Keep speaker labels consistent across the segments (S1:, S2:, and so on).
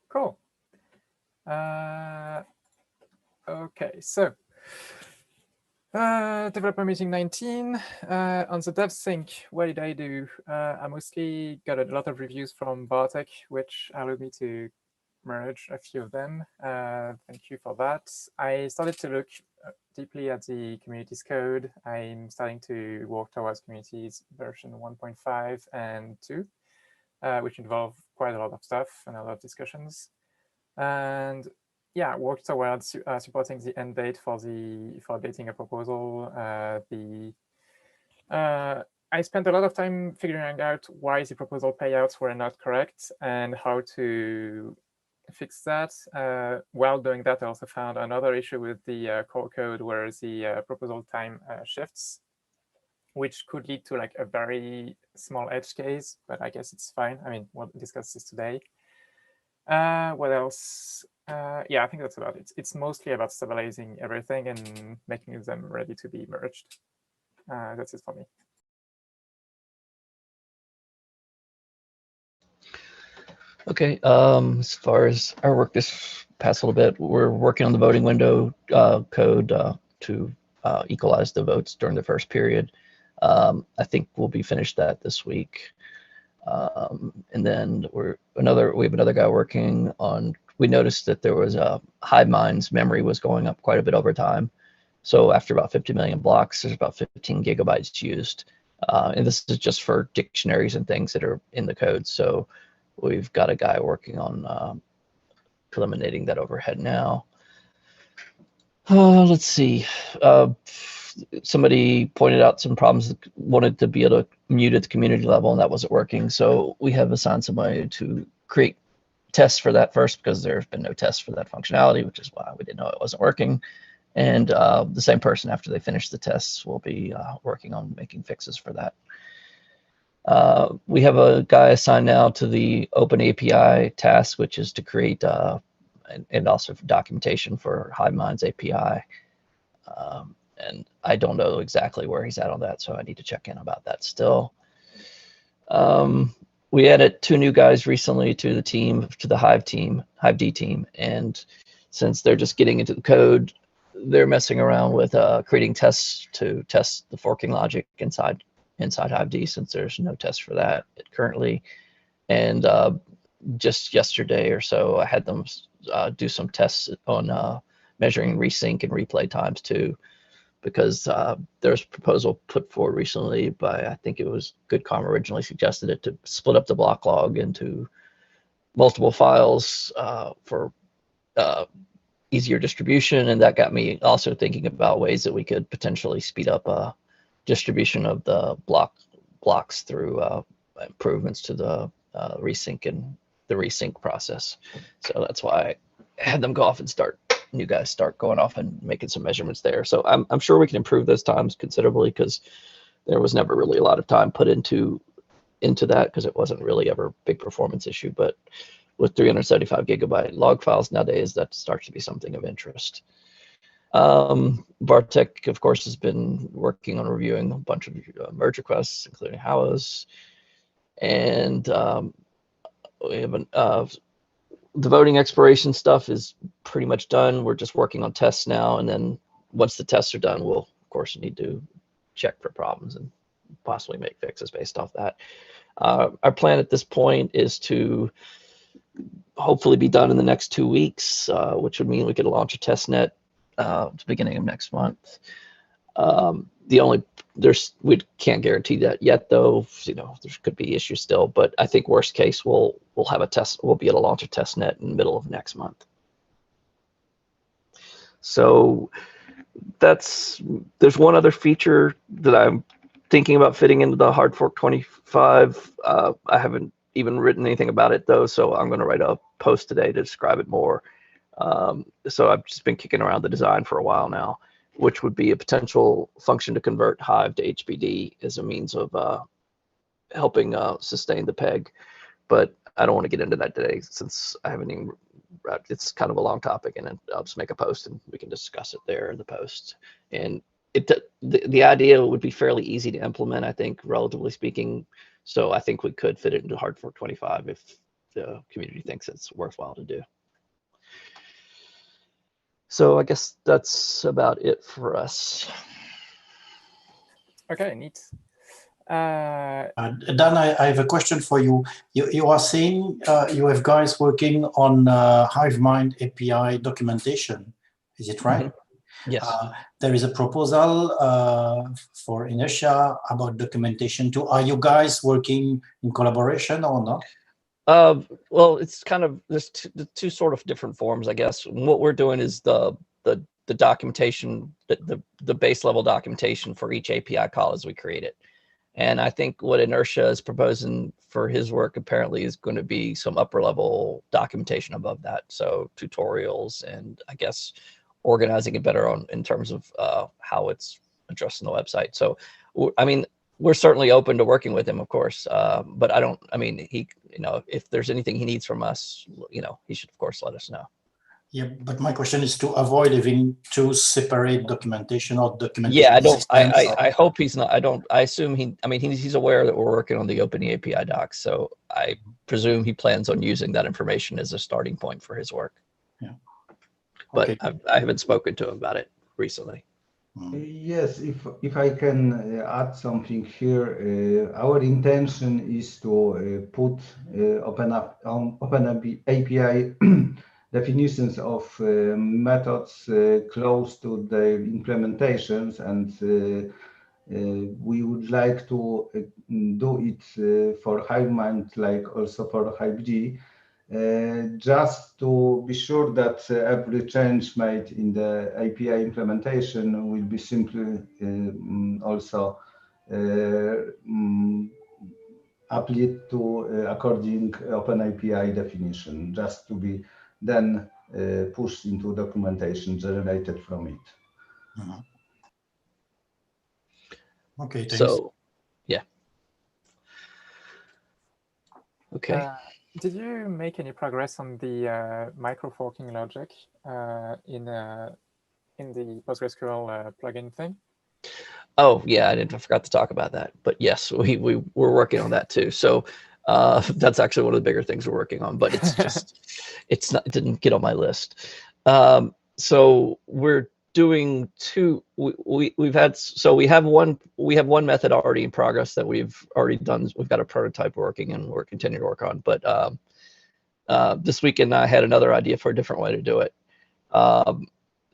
S1: Cool. Okay, so developer meeting 19. On the dev sync, what did I do? I mostly got a lot of reviews from Bartek, which allowed me to merge a few of them. Thank you for that. I started to look deeply at the community's code. I'm starting to work towards communities version 1.5 and 2, which involve quite a lot of stuff and a lot of discussions. And yeah, work towards supporting the end date for updating a proposal. I spent a lot of time figuring out why the proposal payouts were not correct and how to fix that. While doing that, I also found another issue with the core code where the proposal time shifts, which could lead to like a very small edge case, but I guess it's fine. I mean, we'll discuss this today. What else? Yeah, I think that's about it. It's mostly about stabilizing everything and making them ready to be merged. That's it for me.
S2: Okay, as far as our work this past little bit, we're working on the voting window code to equalize the votes during the first period. I think we'll be finished that this week. And then we have another guy working on, we noticed that there was a Hive Mind's memory was going up quite a bit over time. So after about 50 million blocks, there's about 15 gigabytes used. And this is just for dictionaries and things that are in the code. So we've got a guy working on eliminating that overhead now. Let's see. Somebody pointed out some problems, wanted to be able to mute at the community level, and that wasn't working. So we have assigned somebody to create tests for that first, because there's been no tests for that functionality, which is why we didn't know it wasn't working. And the same person, after they finish the tests, will be working on making fixes for that. We have a guy assigned now to the Open API task, which is to create and also documentation for HiveMind's API. And I don't know exactly where he's at on that, so I need to check in about that still. We added 2 new guys recently to the team, to the Hive D team, and since they're just getting into the code, they're messing around with creating tests to test the forking logic inside Hive D, since there's no test for that currently. And just yesterday or so, I had them do some tests on measuring resync and replay times too, because there's a proposal put forward recently by, I think it was GoodCom originally suggested it, to split up the block log into multiple files for easier distribution. And that got me also thinking about ways that we could potentially speed up distribution of the blocks through improvements to the resync and the resync process. So that's why I had them go off and new guys start going off and making some measurements there. So I'm sure we can improve those times considerably, because there was never really a lot of time put into that, because it wasn't really ever a big performance issue. But with 375 gigabyte log files nowadays, that starts to be something of interest. Bartek, of course, has been working on reviewing a bunch of merge requests, including Howes. And we have the voting expiration stuff is pretty much done. We're just working on tests now. And then once the tests are done, we'll, of course, need to check for problems and possibly make fixes based off that. Our plan at this point is to hopefully be done in the next 2 weeks, which would mean we could launch a test net at the beginning of next month. We can't guarantee that yet, though. There could be issues still, but I think worst case we'll have a test. We'll be able to launch a test net in the middle of next month. So there's one other feature that I'm thinking about fitting into the hard fork 25. I haven't even written anything about it though, so I'm going to write a post today to describe it more. So I've just been kicking around the design for a while now, which would be a potential function to convert Hive to HBD as a means of helping sustain the peg. But I don't want to get into that today, since I haven't even, it's kind of a long topic, and I'll just make a post and we can discuss it there in the post. And the idea would be fairly easy to implement, I think, relatively speaking. So I think we could fit it into hard fork 25 the community thinks it's worthwhile to do. So I guess that's about it for us.
S1: Okay, neat.
S3: Dan, I have a question for you. You are saying you have guys working on HiveMind API documentation. Is it right?
S2: Mm-hmm. Yes.
S3: There is a proposal for inertia about documentation too. Are you guys working in collaboration or not?
S2: Well, it's kind of, there's two sort of different forms, I guess. What we're doing is the documentation, the base level documentation for each API call as we create it. And I think what Inertia is proposing for his work apparently is going to be some upper level documentation above that. So tutorials and I guess organizing it better in terms of how it's addressed on the website. So, I mean, we're certainly open to working with him, of course. But he, if there's anything he needs from us, he should, of course, let us know.
S3: Yeah, but my question is to avoid having two separate documentation or documentation.
S2: Yeah, I hope he's not. I assume he's aware that we're working on the Open API docs. So I presume he plans on using that information as a starting point for his work.
S3: Yeah.
S2: But
S3: Okay.
S2: I haven't spoken to him about it recently.
S4: Yes, if I can add something here, our intention is to put Open API definitions of methods close to their implementations, and we would like to do it for HiveMind, like also for HiveG. Just to be sure that every change made in the API implementation will be simply also applied to according Open API definition, just to be then pushed into documentation generated from it.
S3: Mm-hmm. Okay, thanks.
S2: So, yeah. Okay.
S1: Did you make any progress on the micro forking logic in the PostgreSQL plugin thing?
S2: Oh yeah, I forgot to talk about that. But yes, we're working on that too. So that's actually one of the bigger things we're working on. But it's just it didn't get on my list. So we're doing two. We have one method already in progress that we've already done. We've got a prototype working and we're continuing to work on. But this weekend I had another idea for a different way to do it.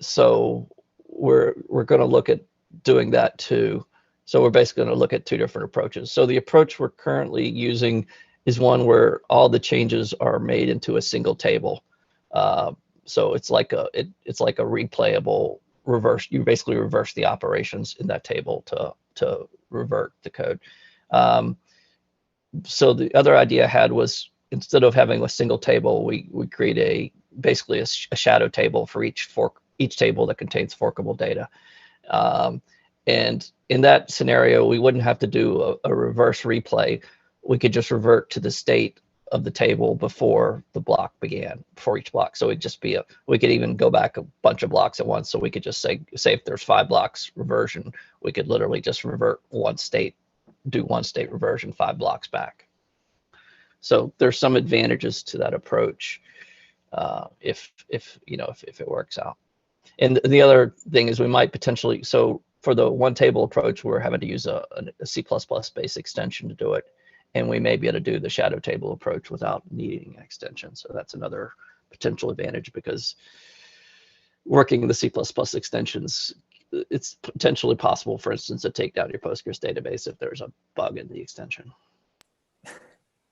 S2: So we're going to look at doing that too. So we're basically going to look at two different approaches. So the approach we're currently using is one where all the changes are made into a single table. So it's like a replayable reverse. You basically reverse the operations in that table to revert the code. So the other idea I had was, instead of having a single table, we create basically a shadow table for each table that contains forkable data. And in that scenario, we wouldn't have to do a reverse replay. We could just revert to the state of the table before the block began, before each block. So it'd just be we could even go back a bunch of blocks at once. So we could just say if there's 5 blocks reversion, we could literally just revert one state, do one state reversion 5 blocks back. So there's some advantages to that approach if it works out. And the other thing is we might potentially, so for the one table approach, we're having to use a C++ based extension to do it. And we may be able to do the shadow table approach without needing an extension. So that's another potential advantage, because working the C++ extensions, it's potentially possible, for instance, to take down your Postgres database if there's a bug in the extension.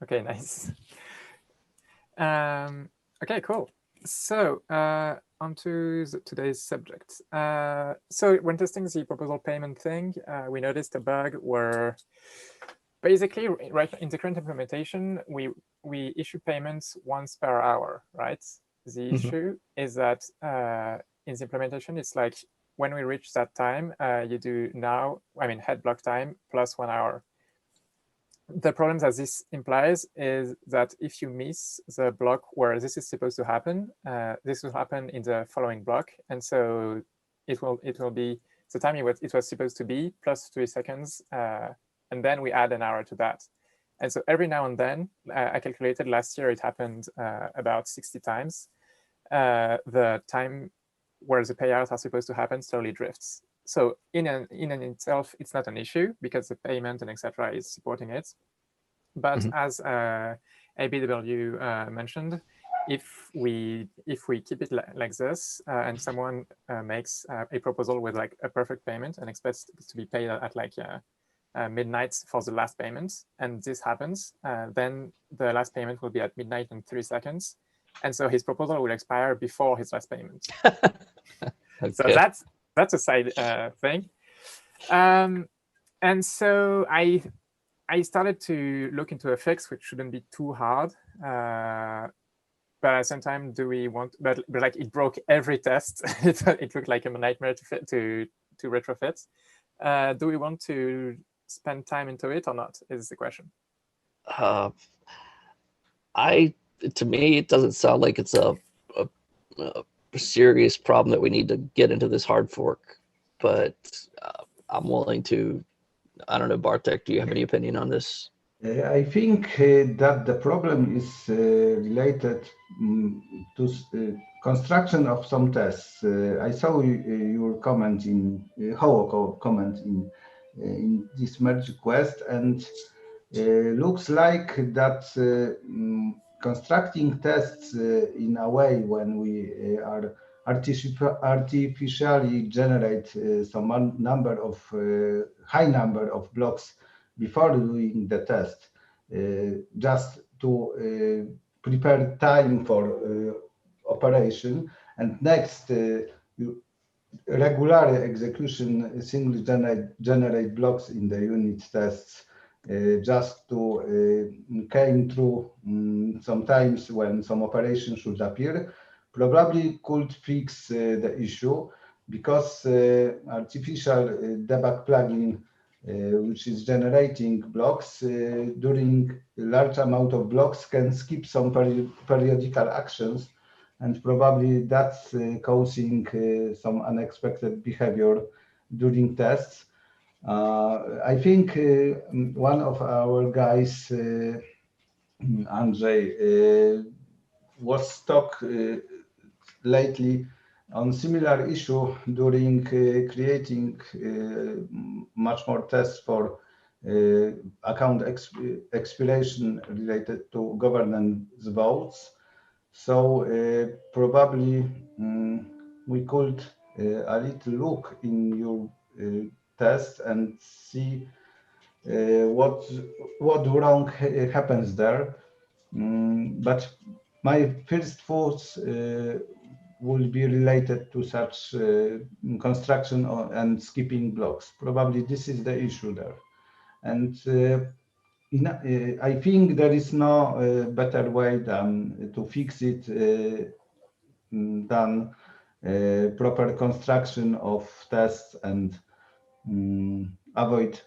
S1: Okay, nice. Okay, cool. So on to today's subject. So when testing the proposal payment thing, we noticed a bug where basically, right in the current implementation, we issue payments once per hour, right? The issue is that in the implementation, it's like when we reach that time, you do head block time plus 1 hour. The problem that this implies is that if you miss the block where this is supposed to happen, this will happen in the following block, and so it will be the time it was supposed to be plus 3 seconds, and then we add an hour to that. And so every now and then, I calculated last year it happened about 60 times. The time where the payouts are supposed to happen slowly drifts. So in and itself, it's not an issue because the payment and etc. is supporting it. But as ABW mentioned, if we keep it like this and someone makes a proposal with like a perfect payment and expects it to be paid at like midnight for the last payment, and this happens, then the last payment will be at midnight and 3 seconds. And so his proposal will expire before his last payment.
S2: Okay.
S1: So that's a side thing. And so I started to look into a fix which shouldn't be too hard. But at the same time, do we want? But like it broke every test. It looked like a nightmare to retrofit. Do we want to spend time into it or not? Is the question.
S2: To me, it doesn't sound like it's a serious problem that we need to get into this hard fork. But I'm willing to. I don't know, Bartek. Do you have any opinion on this?
S4: I think that the problem is related to construction of some tests. I saw your comment in comment in this merge request, and looks like that constructing tests in a way when we are artificially generate some number of high number of blocks before doing the test, just to prepare time for operation, and next regular execution single generate blocks in the unit tests, just to came through sometimes when some operation should appear, probably could fix the issue, because artificial debug plugin which is generating blocks during a large amount of blocks can skip some periodical actions, and probably that's causing some unexpected behavior during tests. I think one of our guys, Andrzej, was stuck lately on similar issue during creating much more tests for account expiration related to governance votes. So probably we could a little look in your test and see what wrong happens there. But my first thoughts will be related to such construction and skipping blocks. Probably this is the issue there. And I think there is no better way than to fix it than proper construction of tests and avoid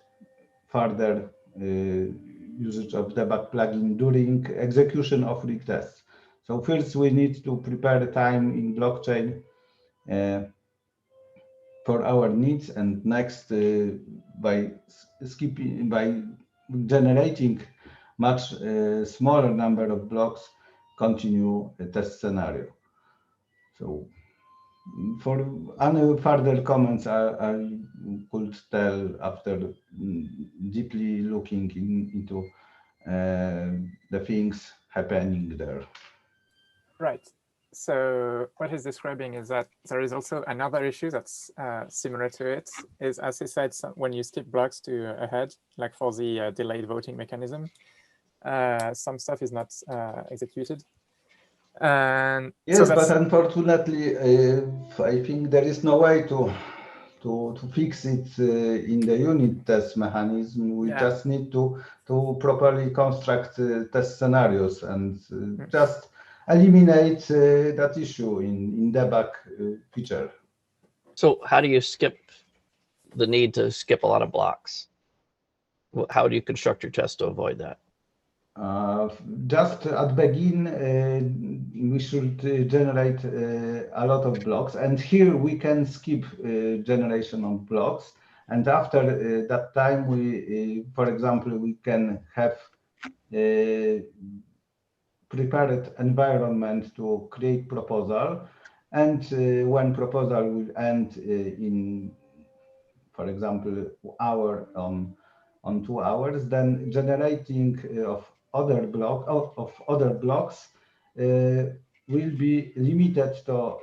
S4: further usage of debug plugin during execution of rig tests. So first we need to prepare time in blockchain for our needs, and next by generating much smaller number of blocks, continue a test scenario. So for any further comments, I could tell after deeply looking into the things happening there.
S1: Right. So what he's describing is that there is also another issue that's similar to it, is, as he said, when you skip blocks to ahead, like for the delayed voting mechanism, some stuff is not executed. And
S4: yes,
S1: so
S4: but unfortunately, I think there is no way to fix it in the unit test mechanism. We just need to properly construct test scenarios and just eliminate that issue in debug feature.
S2: So how do you skip the need to skip a lot of blocks? How do you construct your test to avoid that?
S4: Just at begin, we should generate a lot of blocks, and here we can skip generation of blocks. And after that time, we, for example, we can have prepared environment to create proposal, and when proposal will end in, for example, hour on 2 hours, then generating of other blocks will be limited to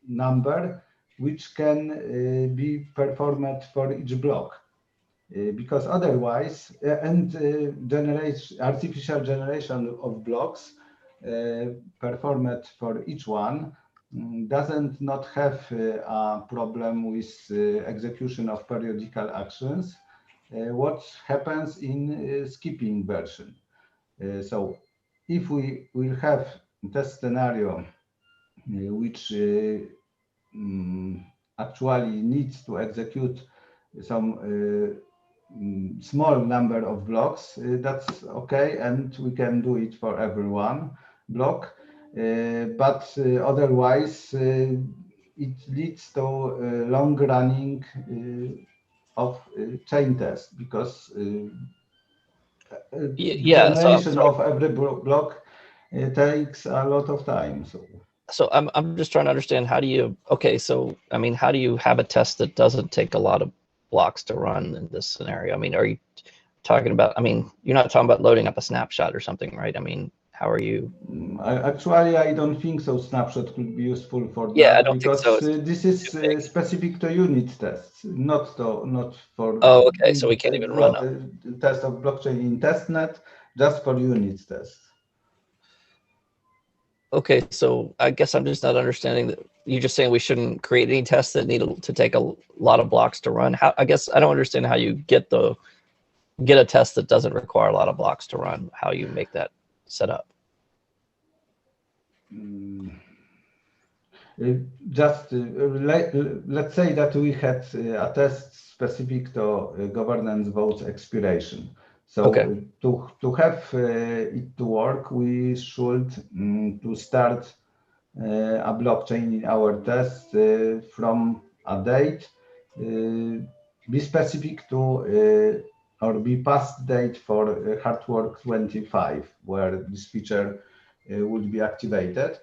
S4: number which can be performed for each block. Because otherwise, artificial generation of blocks performed for each one doesn't not have a problem with execution of periodical actions. What happens in skipping version? So if we will have test scenario which actually needs to execute some small number of blocks, that's okay, and we can do it for every one block. But otherwise, it leads to long running of chain test, because generation of every block takes a lot of time.
S2: So I'm just trying to understand, how do you, okay, so I mean, how do you have a test that doesn't take a lot of blocks to run in this scenario? I mean, are you talking about, I mean, you're not talking about loading up a snapshot or something, right? I mean, how are you?
S4: Actually, I don't think so. Snapshot could be useful for that.
S2: Yeah, I don't
S4: because
S2: think so.
S4: This is specific to unit tests, not for.
S2: Oh, okay. So we can't even run
S4: a test of blockchain in testnet, just for unit tests.
S2: Okay, so I guess I'm just not understanding that. You're just saying we shouldn't create any tests that need to take a lot of blocks to run. How, I guess I don't understand how you get a test that doesn't require a lot of blocks to run. How you make that set up?
S4: Just let's say that we had a test specific to governance votes expiration. So
S2: okay.
S4: To have it to work, we should to start a blockchain in our test from a date, be specific to or be past date for hard work 25, where this feature would be activated.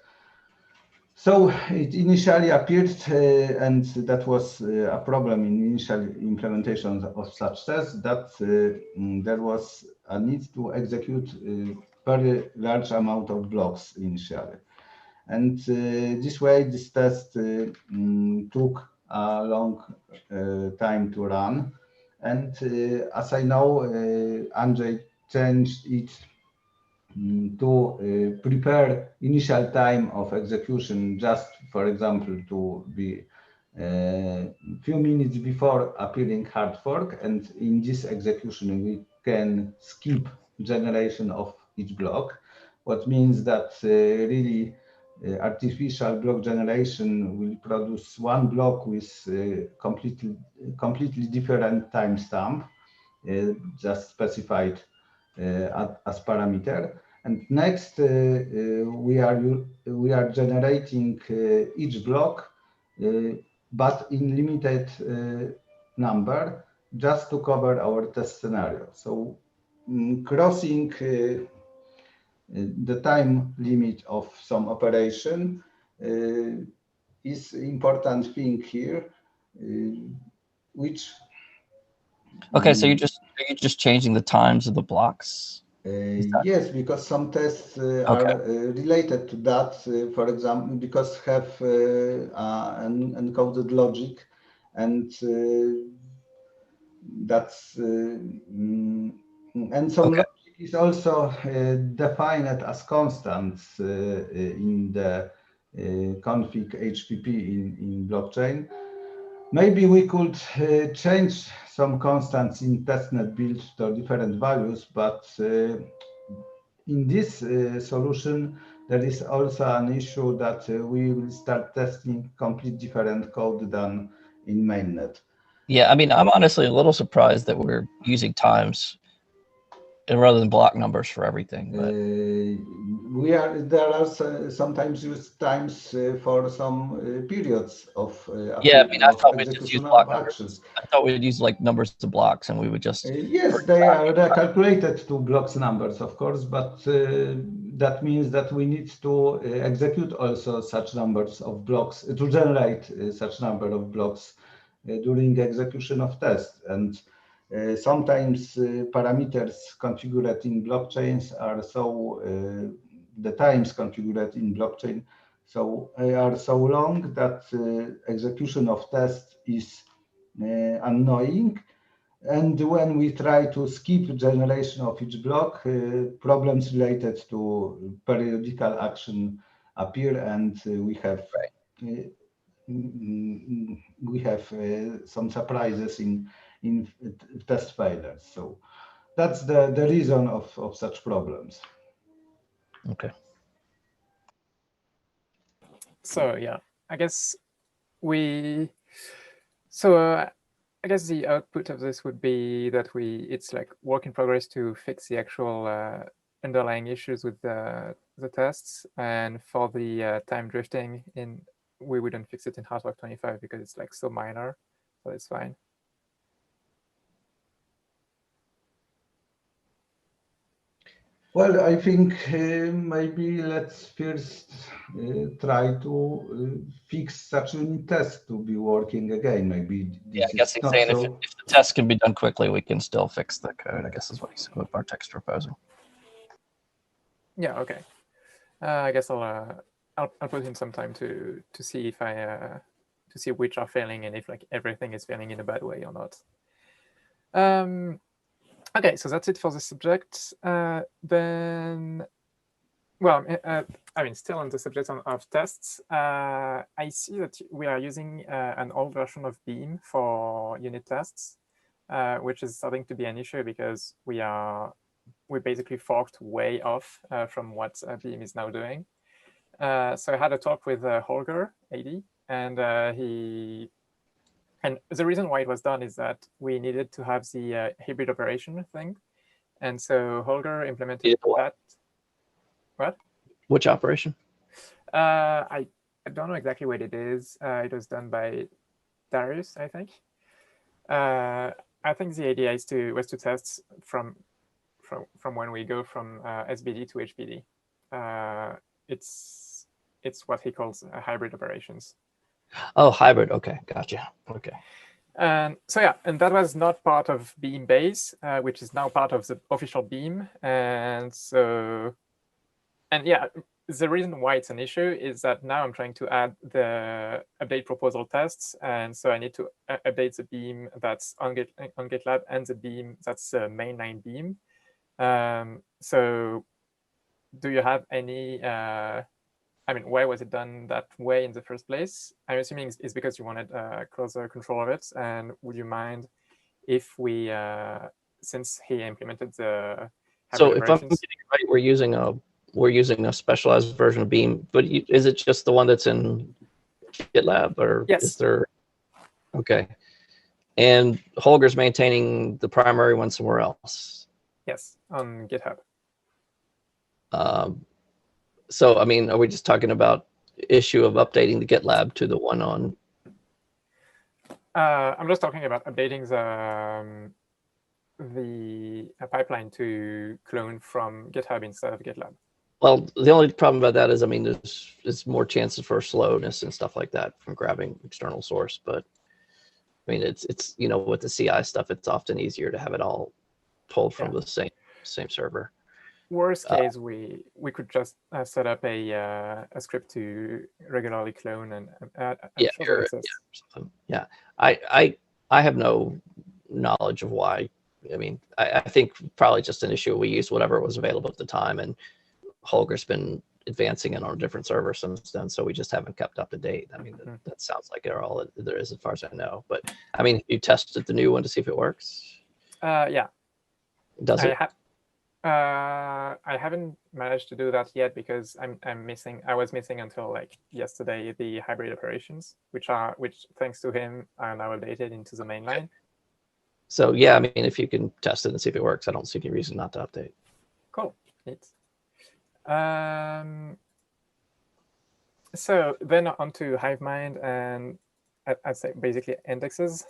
S4: So it initially appeared, and that was a problem in initial implementations of such tests, that there was a need to execute a very large amount of blocks initially. And this way, this test took a long time to run. And as I know, Andrzej changed it to prepare initial time of execution, just for example, to be a few minutes before appearing hard fork. And in this execution, we can skip generation of each block, what means that really artificial block generation will produce one block with completely different timestamp, just specified as parameter. And next, we are generating each block, but in limited number, just to cover our test scenario. So crossing the time limit of some operation is important thing here, which.
S2: Okay, so are you just changing the times of the blocks?
S4: Yes, because some tests are related to that. For example, because have an encoded logic, and that's and some logic is also defined as constants in the config HPP in blockchain. Maybe we could change some constants in testnet build to different values, but in this solution, there is also an issue that we will start testing complete different code than in mainnet.
S2: Yeah, I mean, I'm honestly a little surprised that we're using times and rather than block numbers for everything. But
S4: there are sometimes used times for some periods of
S2: yeah, I mean, I thought we'd just use
S4: execution
S2: block
S4: of
S2: numbers.
S4: actions.
S2: I thought we'd use like numbers to blocks, and we would just
S4: Yes, they are recalculated to blocks numbers, of course, but that means that we need to execute also such numbers of blocks to generate such number of blocks during execution of tests. And sometimes parameters configured in blockchains are so the times configured in blockchain are so long that execution of tests is annoying. And when we try to skip generation of each block, problems related to periodical action appear, and we have some surprises in test failures. So that's the reason of such problems.
S2: okay.
S1: So yeah, I guess I guess the output of this would be that it's like work in progress to fix the actual underlying issues with the tests, and for the time drifting we wouldn't fix it in Hardware 25 because it's like so minor, so it's fine.
S4: Well, I think maybe let's first try to fix such a test to be working again. Maybe this
S2: I guess
S4: is
S2: he's
S4: not
S2: saying
S4: so.
S2: if the test can be done quickly, we can still fix the code. I guess is what our text proposal.
S1: Yeah. Okay. I guess I'll put in some time to see if to see which are failing and if like everything is failing in a bad way or not. Okay, so that's it for the subject. Then, well, I mean, still on the subject of tests, I see that we are using an old version of Beam for unit tests, which is starting to be an issue because we basically forked way off from what Beam is now doing. So I had a talk with Holger, AD, and the reason why it was done is that we needed to have the hybrid operation thing. And so Holger implemented that. What?
S2: Which operation?
S1: I don't know exactly what it is. It was done by Darius, I think. I think the idea was to test from when we go from SBD to HBD. It's what he calls hybrid operations.
S2: Oh, hybrid. Okay, gotcha. Okay.
S1: And so yeah, and that was not part of Beam base, which is now part of the official Beam. And so, and yeah, the reason why it's an issue is that now I'm trying to add the update proposal tests, and so I need to update the Beam that's on GitLab and the Beam that's the mainline Beam. So, do you have any? I mean, why was it done that way in the first place? I'm assuming it's because you wanted closer control of it. And would you mind if we, since he implemented the
S2: so if I'm getting it right, we're using a specialized version of Beam, but is it just the one that's in GitLab, or
S1: yes.
S2: Is there? Okay, and Holger's maintaining the primary one somewhere else.
S1: Yes, on GitHub.
S2: So I mean, are we just talking about issue of updating the GitLab to the one on?
S1: I'm just talking about updating the pipeline to clone from GitHub instead of GitLab.
S2: Well, the only problem about that is, I mean, there's more chances for slowness and stuff like that from grabbing external source. But I mean, it's you know, with the CI stuff, it's often easier to have it all pulled from the same server.
S1: Worst case, we could just set up a script to regularly clone and
S2: yeah. I have no knowledge of why. I mean, I think probably just an issue. We used whatever was available at the time, and Holger's been advancing it on a different server since then, so we just haven't kept up to date. I mean, that sounds like all there is as far as I know. But I mean, you tested the new one to see if it works?
S1: Yeah.
S2: Does it?
S1: I haven't managed to do that yet because I was missing until like yesterday the hybrid operations, which thanks to him are now updated into the mainline.
S2: So yeah, I mean, if you can test it and see if it works, I don't see any reason not to update.
S1: Cool. Neat. So then onto HiveMind, and I'd say basically indexes.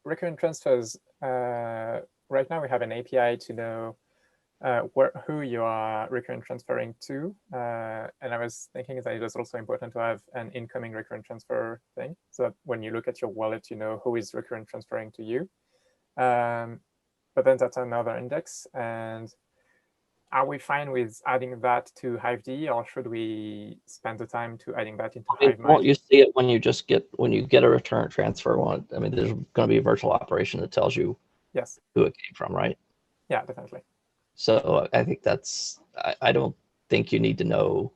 S1: Recurrent transfers. Right now we have an API to know who you are recurrent transferring to. And I was thinking that it was also important to have an incoming recurrent transfer thing, so that when you look at your wallet, you know who is recurrent transferring to you. But then that's another index. And are we fine with adding that to HiveD, or should we spend the time to adding that into HiveMind?
S2: Won't you see it when you get a return transfer one? I mean, there's going to be a virtual operation that tells you
S1: Yes.
S2: who it came from, right?
S1: Yeah, definitely.
S2: So I think I don't think you need to know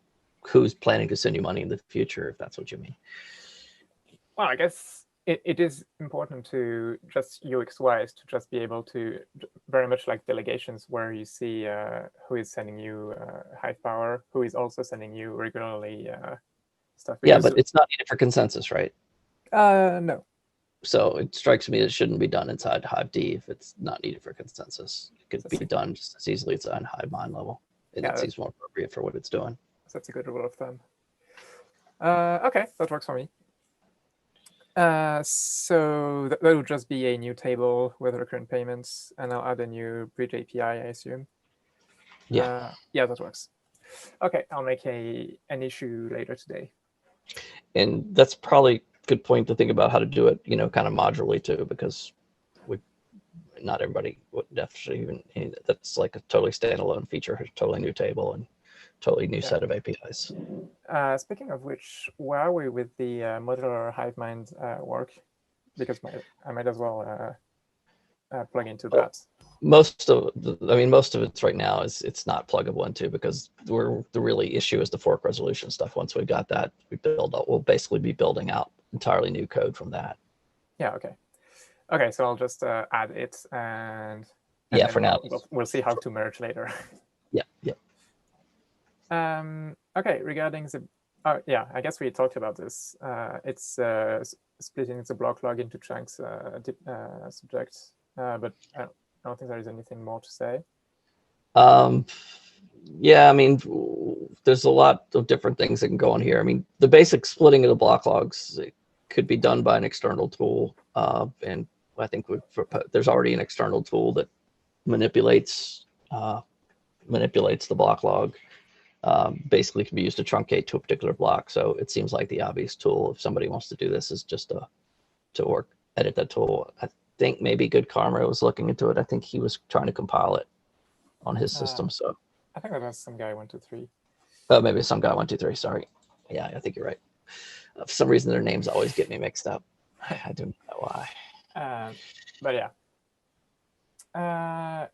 S2: who's planning to send you money in the future, if that's what you mean.
S1: Well, I guess it is important to just UX-wise to just be able to, very much like delegations, where you see who is sending you Hive power, who is also sending you regularly stuff.
S2: Yeah, but it's not needed for consensus, right?
S1: No.
S2: So it strikes me it shouldn't be done inside HiveD if it's not needed for consensus. It could be done just as easily as on HiveMind level. And it seems more appropriate for what it's doing.
S1: So that's a good rule of thumb. Okay, that works for me. So that will just be a new table with recurrent payments, and I'll add a new bridge API, I assume.
S2: Yeah.
S1: Yeah, that works. Okay, I'll make an issue later today.
S2: And that's probably a good point to think about how to do it, kind of modularly too, because not everybody would definitely even, that's like a totally standalone feature, a totally new table and totally new set of APIs.
S1: Speaking of which, where are we with the modular HiveMind work? Because I might as well plug into that.
S2: Most of it's right now it's not pluggable into, because the really issue is the fork resolution stuff. Once we've got that, we'll basically be building out entirely new code from that.
S1: Yeah. Okay. So I'll just add it, and
S2: yeah, for now
S1: we'll see how to merge later.
S2: Yeah.
S1: Okay. Regarding the, I guess we talked about this. It's splitting the block log into chunks subjects, but I don't think there is anything more to say.
S2: Yeah, I mean, there's a lot of different things that can go on here. I mean, the basic splitting of the block logs could be done by an external tool, and I think there's already an external tool that manipulates the block log. Basically can be used to truncate to a particular block. So it seems like the obvious tool, if somebody wants to do this, is just to edit that tool. I think maybe Good Karma was looking into it. I think he was trying to compile it on his system. So
S1: I think that was some guy 123.
S2: Oh, maybe some guy 123. Sorry. Yeah, I think you're right. For some reason, their names always get me mixed up. I don't know why.
S1: But yeah.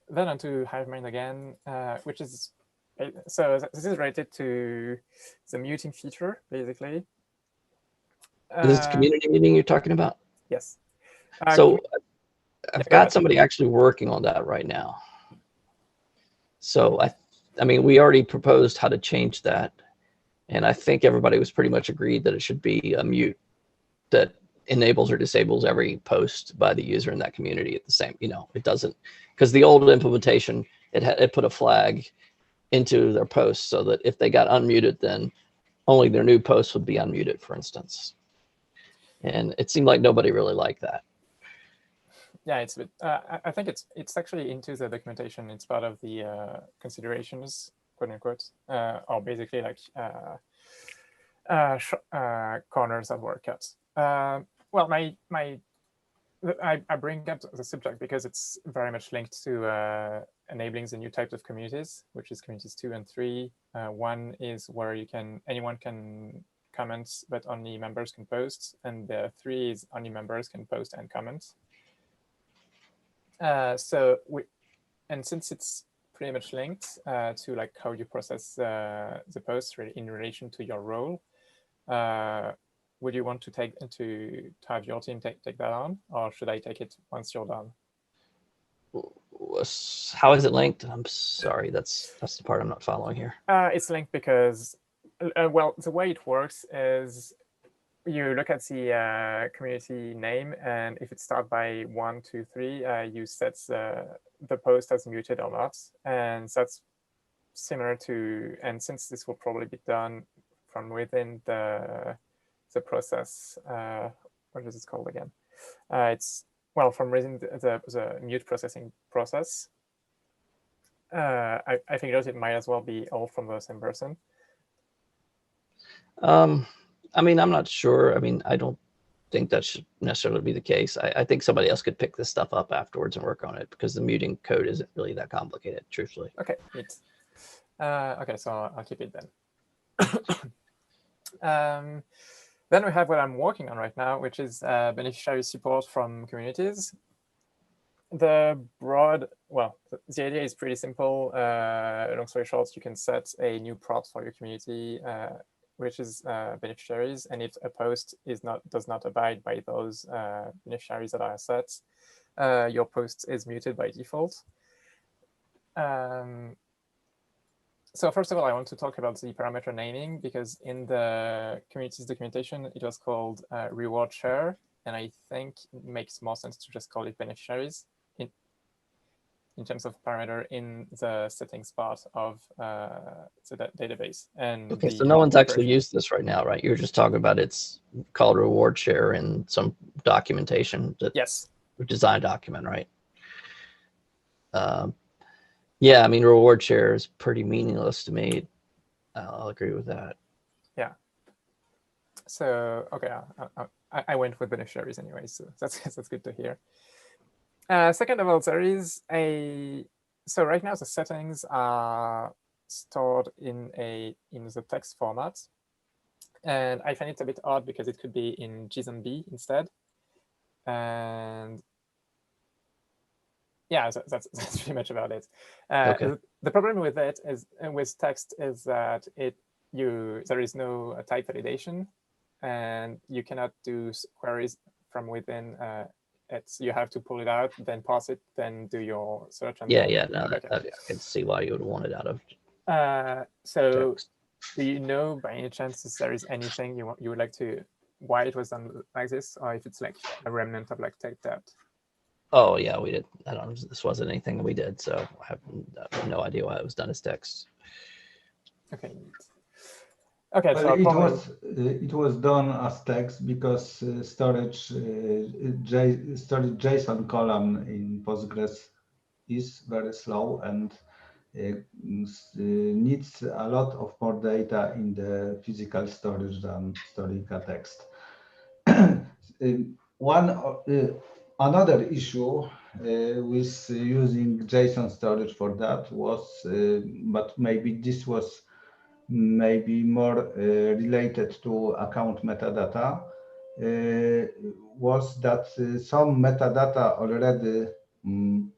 S1: Then onto HiveMind again, which is, so this is related to the muting feature, basically.
S2: Is this community meeting you're talking about?
S1: Yes.
S2: So I've got somebody actually working on that right now. So I mean, we already proposed how to change that, and I think everybody was pretty much agreed that it should be a mute that enables or disables every post by the user in that community at the same, it doesn't, because the old implementation, it put a flag into their posts so that if they got unmuted, then only their new posts would be unmuted, for instance. And it seemed like nobody really liked that.
S1: Yeah, it's a bit, I think it's actually into the documentation. It's part of the considerations, quote unquote, or basically like corners that were cut. Well, I bring up the subject because it's very much linked to enabling the new types of communities, which is communities 2 and 3. 1 is where anyone can comment, but only members can post, and 3 is only members can post and comment. And since it's pretty much linked to like how you process the post in relation to your role, would you want to have your team take that on, or should I take it once you're done?
S2: How is it linked? I'm sorry, that's the part I'm not following here.
S1: It's linked because, well, the way it works is you look at the community name, and if it starts by 1, 2, 3, you set the post as muted or not, and that's similar to. And since this will probably be done from within the process, what is it called again? It's from within the mute processing process. I figured it might as well be all from the same person.
S2: I mean, I'm not sure. I mean, I don't think that should necessarily be the case. I think somebody else could pick this stuff up afterwards and work on it, because the muting code isn't really that complicated, truthfully.
S1: Okay, neat. Okay, so I'll keep it then. Then we have what I'm working on right now, which is beneficiary support from communities. The idea is pretty simple. Long story short, you can set a new prop for your community, which is beneficiaries, and if a post does not abide by those beneficiaries that are set, your post is muted by default. So first of all, I want to talk about the parameter naming, because in the community's documentation, it was called reward share, and I think it makes more sense to just call it beneficiaries in terms of parameter in the settings part of the database. And
S2: okay, so no one's actually used this right now, right? You're just talking about it's called reward share in some documentation.
S1: Yes.
S2: Design document, right? Yeah, I mean, reward share is pretty meaningless to me. I'll agree with that.
S1: Yeah. So, okay, I went with beneficiaries anyway, so that's good to hear. Second of all, there is so right now the settings are stored in the text format, and I find it a bit odd because it could be in JSON-B instead. And yeah, that's pretty much about it.
S2: Okay.
S1: The problem with it is with text is that there is no type validation, and you cannot do queries from within it. So you have to pull it out, then parse it, then do your search. And
S2: I can see why you would want it out of
S1: so
S2: text.
S1: Do you know by any chance if there is anything you would like to, why it was done like this, or if it's like a remnant of like tech debt?
S2: Oh yeah, we did. I don't know. This wasn't anything we did, so I have no idea why it was done as text.
S1: Okay. Okay,
S4: well,
S1: so
S4: it was done as text because storage JSON column in Postgres is very slow and needs a lot of more data in the physical storage than storing a text. Another issue with using JSON storage for that was, but maybe this was more related to account metadata, was that some metadata already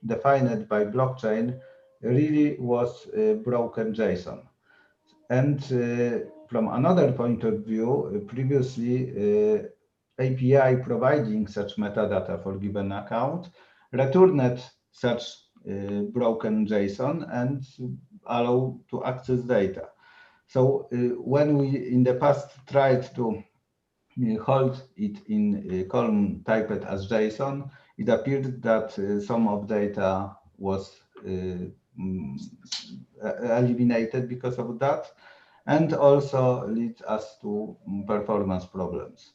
S4: defined by blockchain really was broken JSON. And from another point of view, previously API providing such metadata for given account returned such broken JSON and allow to access data. So when we in the past tried to hold it in column typed as JSON, it appeared that some of data was eliminated because of that, and also leads us to performance problems.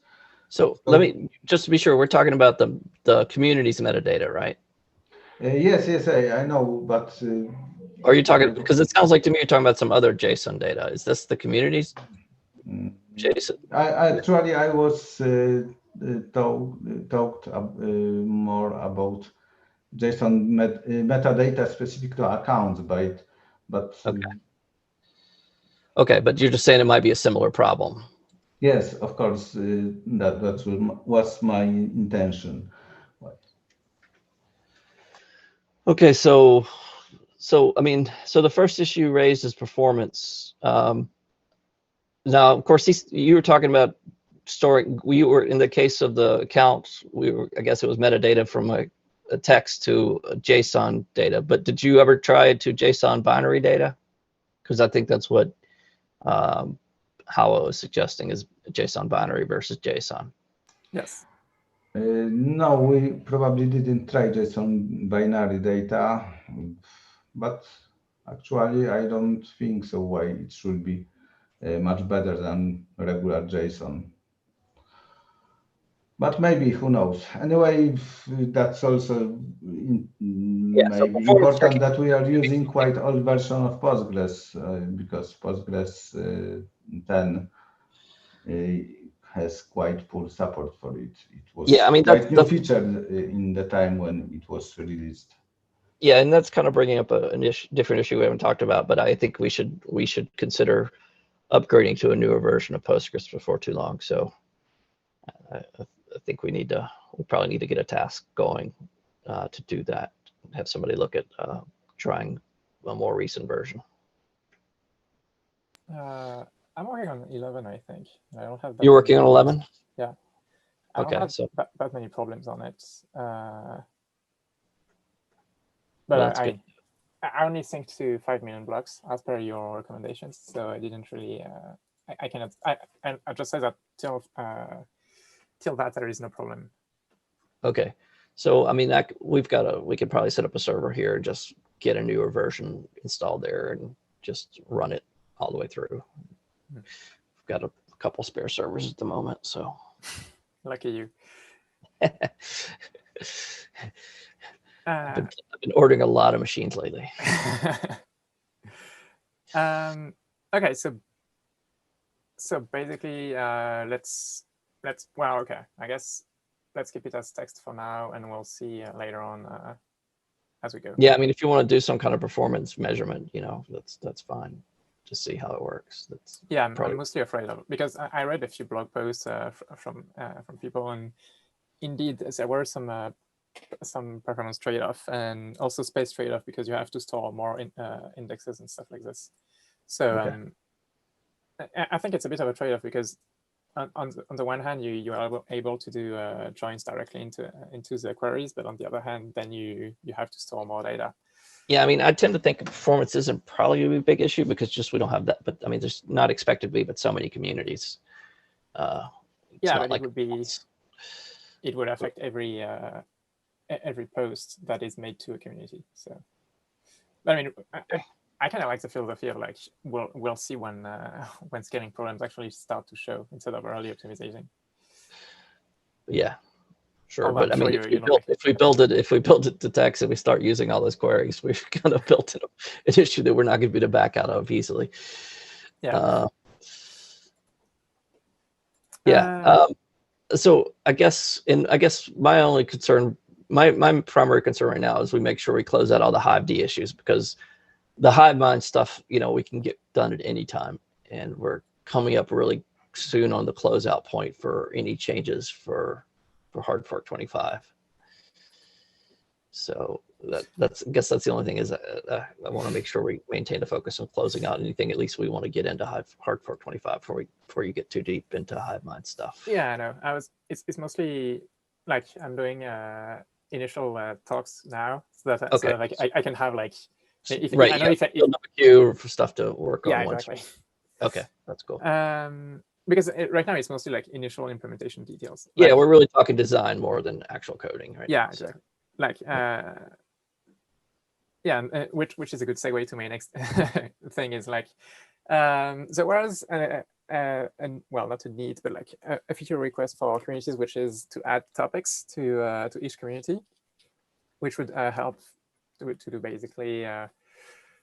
S2: So let me just to be sure, we're talking about the community's metadata, right?
S4: Yes, I know, but
S2: are you talking, because it sounds like to me you're talking about some other JSON data. Is this the community's JSON?
S4: I was talked more about JSON metadata specific to accounts, but
S2: okay, but you're just saying it might be a similar problem.
S4: Yes, of course, that was my intention.
S2: Okay, so I mean, so the first issue raised is performance. Now, of course, you were talking about storing. We were in the case of the account. I guess it was metadata from a text to a JSON data. But did you ever try to JSON binary data? Because I think that's what how I was suggesting is JSON binary versus JSON.
S1: Yes.
S4: No, we probably didn't try JSON binary data, but actually I don't think so why it should be much better than regular JSON. But maybe, who knows? Anyway, that's also maybe important that we are using quite old version of Postgres because Postgres 10 has quite poor support for it. It was quite new feature in the time when it was released.
S2: Yeah, and that's kind of bringing up a different issue we haven't talked about, but I think we should consider upgrading to a newer version of Postgres before too long. So I think we probably need to get a task going to do that. Have somebody look at trying a more recent version.
S1: I'm working on 11, I think. I don't have.
S2: You're working on 11?
S1: Yeah. I
S2: okay,
S1: don't have that many problems on it. But I only synced to 5 million blocks as per your recommendations, so I didn't really. I cannot. I just say that till that there is no problem.
S2: Okay, so I mean we could probably set up a server here and just get a newer version installed there and just run it all the way through. We've got a couple spare servers at the moment, so
S1: lucky you.
S2: I've been ordering a lot of machines lately.
S1: Okay, so basically, let's well, okay, I guess let's keep it as text for now, and we'll see later on as we go.
S2: Yeah, I mean, if you want to do some kind of performance measurement, that's fine. Just see how it works. That's
S1: I'm mostly afraid of it because I read a few blog posts from people, and indeed there were some performance trade-off and also space trade-off because you have to store more indexes and stuff like this. So I think it's a bit of a trade-off because on the one hand you are able to do joins directly into the queries, but on the other hand then you have to store more data.
S2: Yeah, I mean, I tend to think performance isn't probably a big issue because we don't have that. But I mean, there's not expected to be, but so many communities.
S1: But like it would affect every post that is made to a community. So, I mean, I kind of like the philosophy of like we'll see when scaling problems actually start to show instead of early optimization.
S2: Yeah. Sure,
S1: although
S2: but I mean, if we build it to text and we start using all those queries, we've kind of built an issue that we're not going to be able to back out of easily.
S1: Yeah.
S2: So I guess my only concern, my primary concern right now is we make sure we close out all the Hive D issues because the Hive mind stuff, we can get done at any time, and we're coming up really soon on the closeout point for any changes for hard fork 25. So I guess that's the only thing is I want to make sure we maintain the focus on closing out anything. At least we want to get into hard fork 25 before you get too deep into Hive mind stuff.
S1: Yeah, I know. It's mostly like I'm doing initial talks now, so that so like I can have like
S2: build up a queue for stuff to work on.
S1: Yeah, exactly.
S2: Okay, that's cool.
S1: Because right now it's mostly like initial implementation details.
S2: Yeah, we're really talking design more than actual coding, right?
S1: Yeah, exactly. Like, which is a good segue to my next thing is like, there was not a need, but like a feature request for communities, which is to add topics to each community, which would help to do basically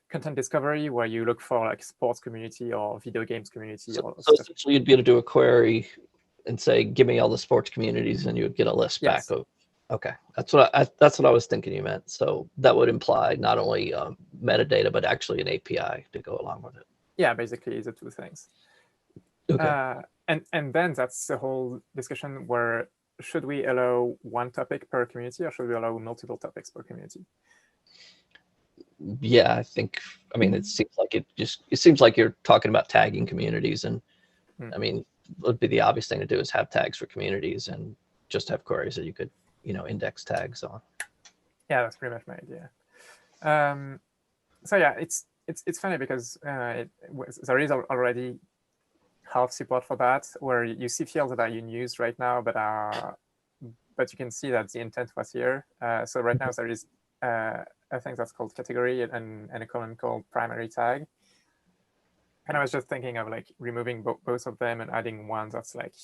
S1: content discovery where you look for like sports community or video games community.
S2: So essentially you'd be able to do a query and say, give me all the sports communities, and you would get a list back of. Okay, that's what I was thinking you meant. So that would imply not only metadata, but actually an API to go along with it.
S1: Yeah, basically the two things.
S2: Okay.
S1: And then that's the whole discussion where should we allow one topic per community or should we allow multiple topics per community?
S2: Yeah, I mean, it seems like you're talking about tagging communities, and I mean, what would be the obvious thing to do is have tags for communities and just have queries that you could, index tags on.
S1: Yeah, that's pretty much my idea. So yeah, it's funny because there is already half support for that, where you see fields that are in use right now, but you can see that the intent was here. So right now there is a thing that's called category and a column called primary tag. And I was just thinking of like removing both of them and adding one that's like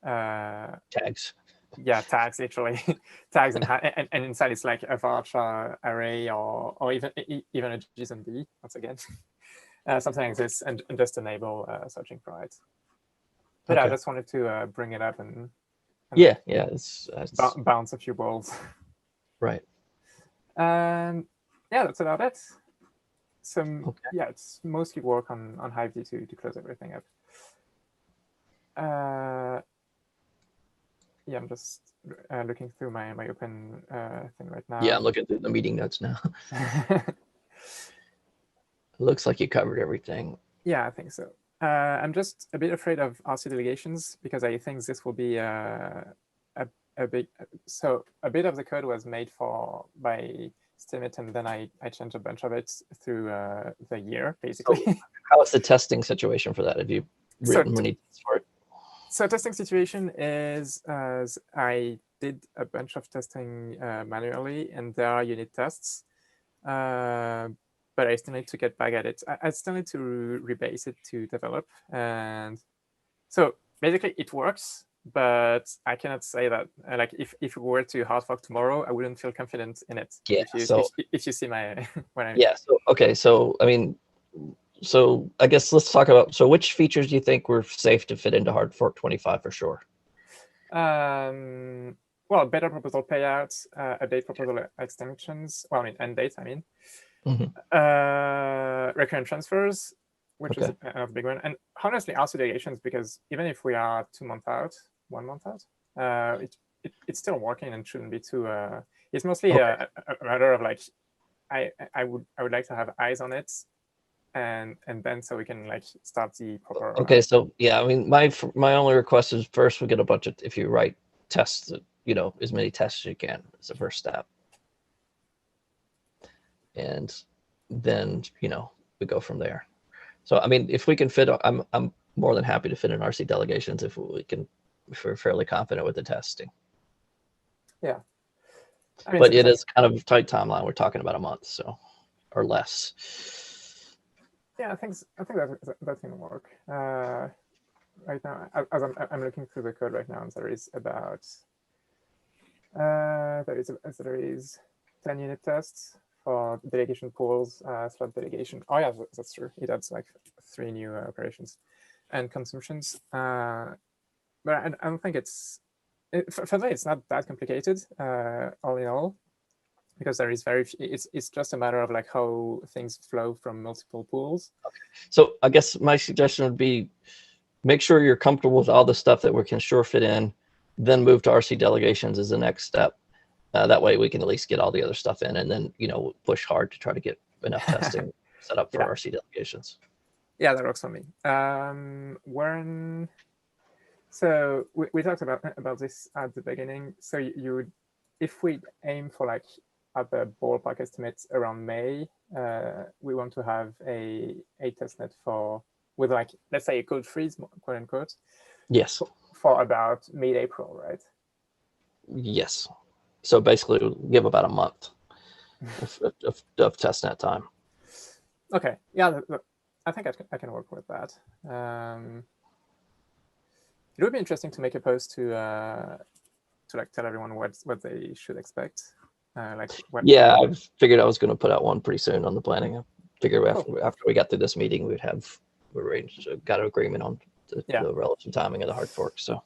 S2: Tags.
S1: Yeah, tags literally, tags and inside it's like a varchar array or even a JSON B once again, something like this, and just enable searching for it. But
S2: Okay.
S1: I just wanted to bring it up and
S2: Yeah, it's
S1: bounce a few balls.
S2: right.
S1: And yeah, that's about it. So
S2: Okay.
S1: yeah, it's mostly work on Hive to close everything up. Yeah, I'm just looking through my open thing right now.
S2: Yeah, I'm looking through the meeting notes now. Looks like you covered everything.
S1: Yeah, I think so. I'm just a bit afraid of RC delegations because I think this will be a big. So a bit of the code was made by Stimit, and then I changed a bunch of it through the year, basically.
S2: So how is the testing situation for that? Have you written many tests for it?
S1: So testing situation is I did a bunch of testing manually, and there are unit tests. But I still need to get back at it. I still need to rebase it to develop. And so basically it works, but I cannot say that like if we were to hard fork tomorrow, I wouldn't feel confident in it.
S2: Yeah.
S1: If you see my what I mean.
S2: Yeah. So okay. So I mean, so I guess let's talk about, so which features do you think were safe to fit into hard fork 25 for sure?
S1: Well, better proposal payouts, update proposal extensions. Well, I mean end dates. I mean. Recurrent transfers, which is a big one, and honestly also delegations, because even if we are 1 month out, it's still working and shouldn't be too. It's mostly a matter of like I would like to have eyes on it, and then so we can like start the proper.
S2: Okay, so yeah, I mean my only request is first we get a bunch of, if you write tests, as many tests as you can as the first step. And then we go from there. So I mean, if we can fit, I'm more than happy to fit in RC delegations if we're fairly confident with the testing.
S1: Yeah, I mean,
S2: but it is kind of a tight timeline. We're talking about a month, so or less.
S1: Yeah, I think that can work. Right now, as I'm looking through the code right now, and there is about there is 10 unit tests for delegation pools, slot delegation. Oh yeah, that's true. It adds like 3 new operations and consumptions. But I don't think for me it's not that complicated all in all, because there is it's just a matter of like how things flow from multiple pools.
S2: Okay. So I guess my suggestion would be make sure you're comfortable with all the stuff that we can sure fit in, then move to RC delegations as the next step. That way we can at least get all the other stuff in, and then push hard to try to get enough testing set up for RC delegations.
S1: Yeah, that works for me. So we talked about this at the beginning. So if we aim for like at the ballpark estimates around May, we want to have a testnet with like, let's say a code freeze, quote unquote.
S2: Yes.
S1: For about mid-April, right?
S2: Yes. So basically we'll give about a month of testnet time.
S1: Okay. Yeah, I think I can work with that. It would be interesting to make a post to like tell everyone what they should expect.
S2: Yeah, I figured I was going to put out one pretty soon on the planning. I figured after we got through this meeting, we got an agreement on the relative timing of the hard fork. So.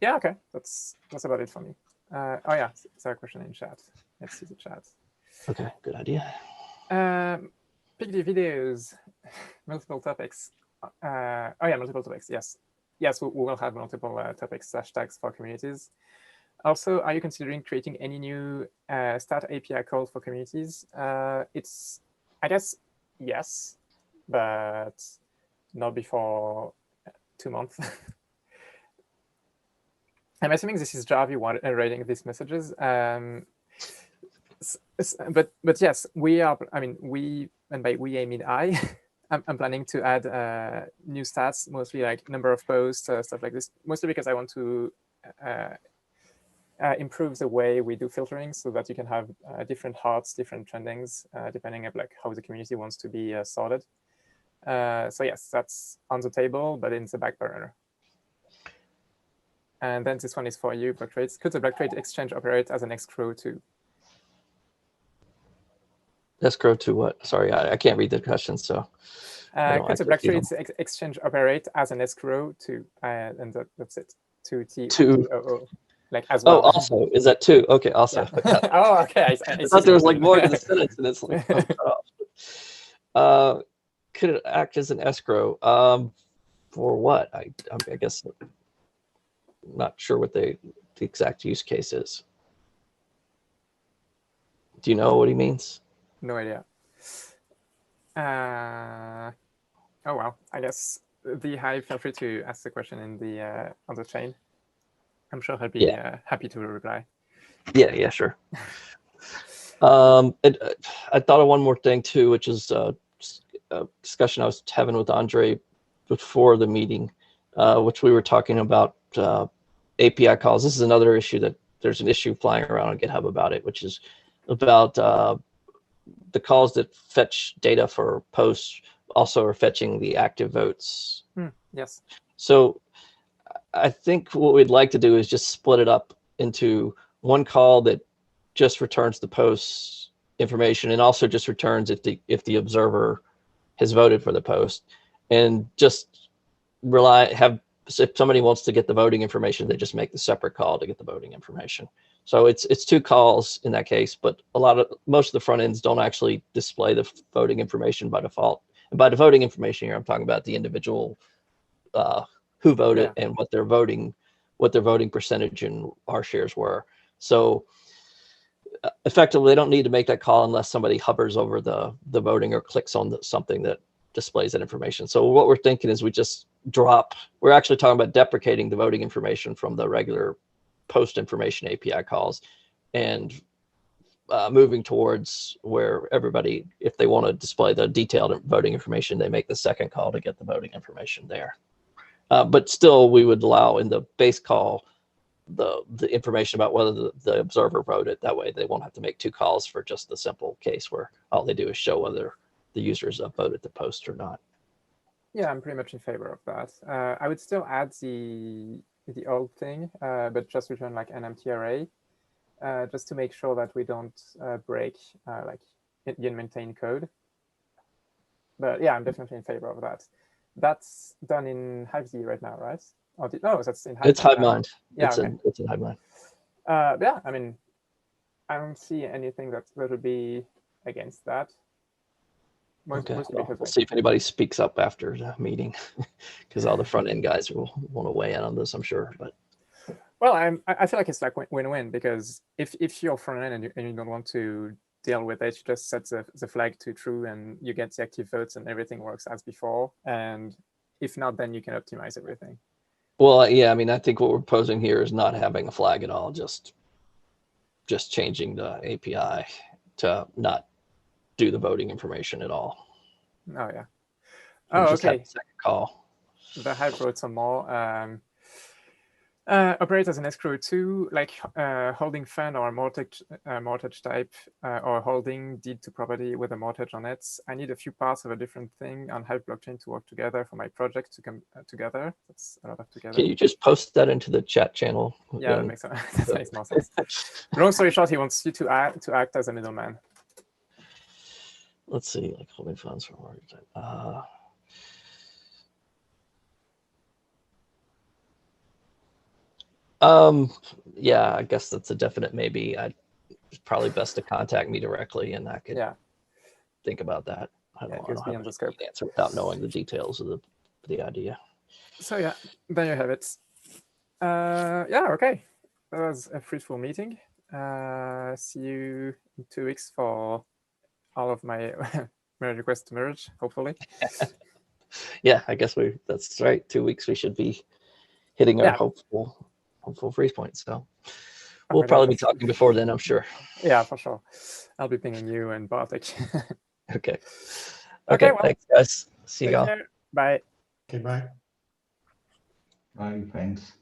S1: Yeah. Okay. That's about it for me. Oh yeah, it's a question in chat. Let's see the chat.
S2: Okay. Good idea.
S1: Pick the videos, multiple topics. Oh yeah, multiple topics. Yes, we will have multiple topics /tags for communities. Also, are you considering creating any new start API calls for communities? I guess yes, but not before 2 months. I'm assuming this is Javi writing these messages. But yes, we are. I mean, and by we I mean I I'm planning to add new stats, mostly like number of posts, stuff like this, mostly because I want to improve the way we do filtering so that you can have different hearts, different trendings, depending on like how the community wants to be sorted. So yes, that's on the table, but in the back burner. And then this one is for you, block trades. Could the block trade exchange operate as an escrow too?
S2: Escrow to what? Sorry, I can't read the question, so.
S1: Could the block trades exchange operate as an escrow too? And that's it. To T-O-O. Like as well.
S2: Oh, also, is that two? Okay, also.
S1: Yeah. Oh, okay.
S2: I thought there was like more to the sentence, and it's like, oh, cut off. Could it act as an escrow? For what? I guess I'm not sure what the exact use case is. Do you know what he means?
S1: No idea. Oh well, I guess the Hive, feel free to ask the question in the on the chain. I'm sure he'll be happy to reply.
S2: Yeah, sure. I thought of one more thing too, which is a discussion I was having with Andre before the meeting, which we were talking about API calls. This is another issue that there's an issue flying around on GitHub about it, which is about the calls that fetch data for posts also are fetching the active votes.
S1: Yes.
S2: So I think what we'd like to do is just split it up into one call that just returns the post information and also just returns if the observer has voted for the post, and just if somebody wants to get the voting information, they just make the separate call to get the voting information. So it's two calls in that case, but most of the front ends don't actually display the voting information by default. And by the voting information here, I'm talking about the individual who voted and what their voting percentage and our shares were. So effectively, they don't need to make that call unless somebody hovers over the voting or clicks on something that displays that information. So what we're thinking is we're actually talking about deprecating the voting information from the regular post information API calls and moving towards where everybody, if they want to display the detailed voting information, they make the second call to get the voting information there. But still, we would allow in the base call the information about whether the observer voted. That way they won't have to make two calls for just the simple case where all they do is show whether the users voted the post or not.
S1: Yeah, I'm pretty much in favor of that. I would still add the old thing, but just return like an empty array, just to make sure that we don't break like in maintain code. But yeah, I'm definitely in favor of that. That's done in Hive right now, right? No, that's in Hive.
S2: It's HiveMind.
S1: Yeah,
S2: it's in HiveMind.
S1: Yeah, I mean, I don't see anything that would be against that.
S2: Okay, we'll see if anybody speaks up after the meeting, because all the front end guys will want to weigh in on this, I'm sure. But
S1: well, I feel like it's like win-win, because if you're front end and you don't want to deal with it, you just set the flag to true and you get the active votes and everything works as before. And if not, then you can optimize everything.
S2: Well, yeah, I mean, I think what we're proposing here is not having a flag at all, just changing the API to not do the voting information at all.
S1: Oh yeah.
S2: Oh, okay. Second call.
S1: The Hive wrote some more. Operate as an escrow too, like holding fund or mortgage type, or holding deed to property with a mortgage on it. I need a few parts of a different thing on Hive blockchain to work together for my project to come together. That's a lot of together.
S2: Can you just post that into the chat channel?
S1: Yeah, that makes sense. That makes more sense. Long story short, he wants you to act as a middleman.
S2: Let's see, like holding funds for mortgage type. Yeah, I guess that's a definite maybe. It's probably best to contact me directly, and I could think about that. I don't have an answer without knowing the details of the idea.
S1: So yeah, there you have it. Yeah, okay. That was a fruitful meeting. See you in 2 weeks for all of my merge requests to merge, hopefully.
S2: Yeah, I guess that's right. 2 weeks we should be hitting our hopeful freeze point. So we'll probably be talking before then, I'm sure.
S1: Yeah, for sure. I'll be pinging you and Bartek.
S2: Okay.
S1: Okay,
S2: Thanks, guys. See you
S1: Take
S2: all.
S1: care. Bye.
S3: Okay, bye.
S4: Bye, thanks.